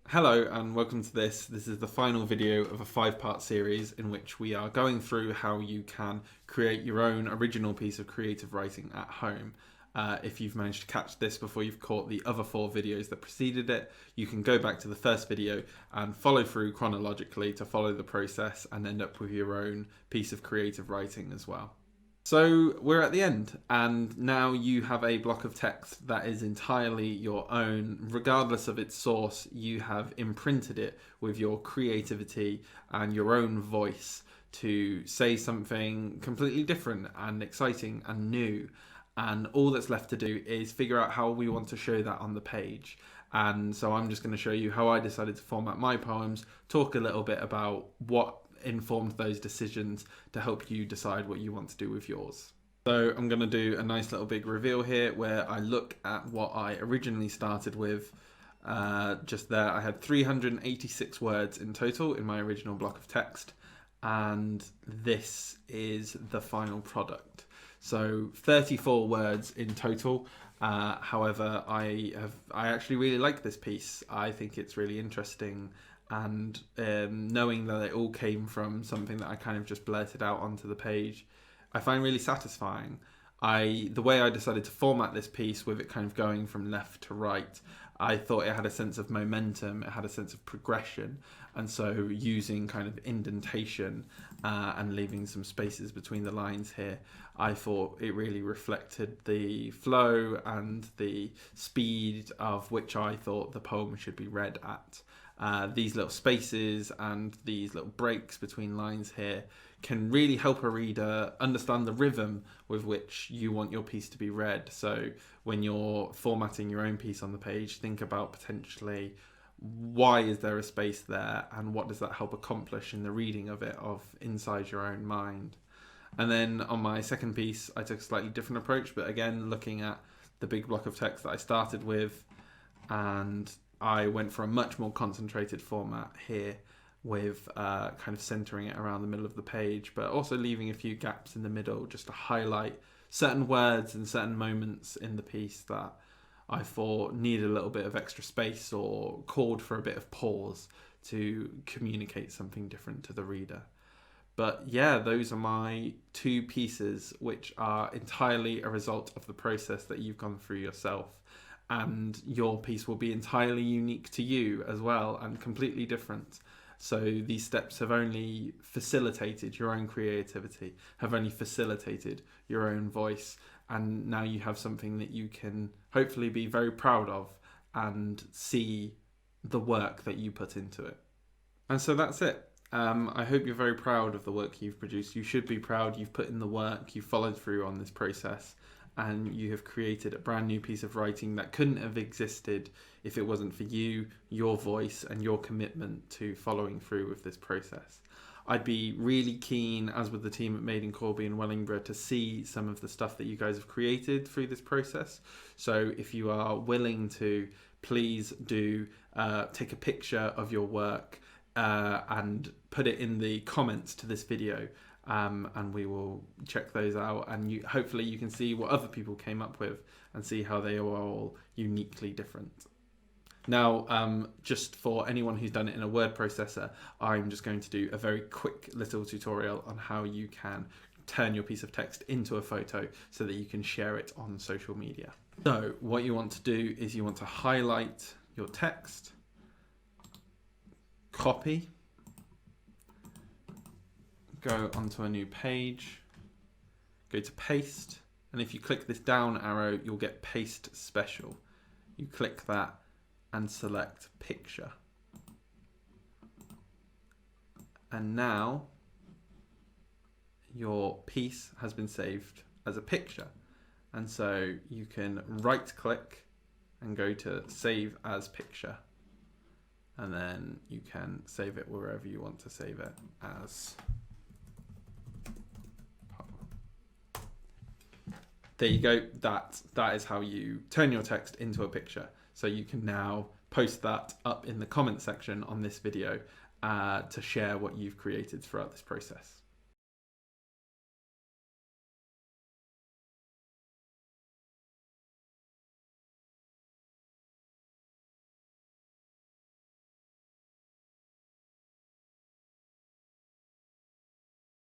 Hello and welcome to this. This is the final video of a 5-part series in which we are going through how you can create your own original piece of creative writing at home. If you've managed to catch this before you've caught the other 4 videos that preceded it, you can go back to the first video and follow through chronologically to follow the process and end up with your own piece of creative writing as well. So we're at the end, and now you have a block of text that is entirely your own. Regardless of its source, you have imprinted it with your creativity and your own voice to say something completely different and exciting and new. And all that's left to do is figure out how we want to show that on the page. And so I'm just going to show you how I decided to format my poems, talk a little bit about what informed those decisions to help you decide what you want to do with yours. So I'm going to do a nice little big reveal here where I look at what I originally started with. Just there I had 386 words in total in my original block of text, and this is the final product. So 34 words in total. However, I actually really like this piece. I think it's really interesting, and knowing that it all came from something that I kind of just blurted out onto the page, I find really satisfying. The way I decided to format this piece, with it kind of going from left to right, I thought it had a sense of momentum, it had a sense of progression, and so using kind of indentation and leaving some spaces between the lines here, I thought it really reflected the flow and the speed of which I thought the poem should be read at. These little spaces and these little breaks between lines here can really help a reader understand the rhythm with which you want your piece to be read. So when you're formatting your own piece on the page, think about potentially why is there a space there and what does that help accomplish in the reading of it inside your own mind. And then on my second piece, I took a slightly different approach, but again, looking at the big block of text that I started with, and I went for a much more concentrated format here with kind of centering it around the middle of the page, but also leaving a few gaps in the middle just to highlight certain words and certain moments in the piece that I thought needed a little bit of extra space or called for a bit of pause to communicate something different to the reader. But yeah, those are my 2 pieces, which are entirely a result of the process that you've gone through yourself. And your piece will be entirely unique to you as well and completely different. So these steps have only facilitated your own creativity, have only facilitated your own voice, and now you have something that you can hopefully be very proud of and see the work that you put into it. And so that's it. I hope you're very proud of the work you've produced. You should be proud. You've put in the work, you've followed through on this process, and you have created a brand new piece of writing that couldn't have existed if it wasn't for you, your voice, and your commitment to following through with this process. I'd be really keen, as with the team at Made in Corby and Wellingborough, to see some of the stuff that you guys have created through this process. So if you are willing to, please do take a picture of your work and put it in the comments to this video, and we will check those out, and hopefully you can see what other people came up with and see how they are all uniquely different. Now, just for anyone who's done it in a word processor, I'm just going to do a very quick little tutorial on how you can turn your piece of text into a photo so that you can share it on social media. So what you want to do is you want to highlight your text, copy, go onto a new page, go to paste, and if you click this down arrow, you'll get paste special. You click that and select picture. And now your piece has been saved as a picture. And so you can right click and go to save as picture. And then you can save it wherever you want to save it as. There you go. That is how you turn your text into a picture. So you can now post that up in the comment section on this video to share what you've created throughout this process.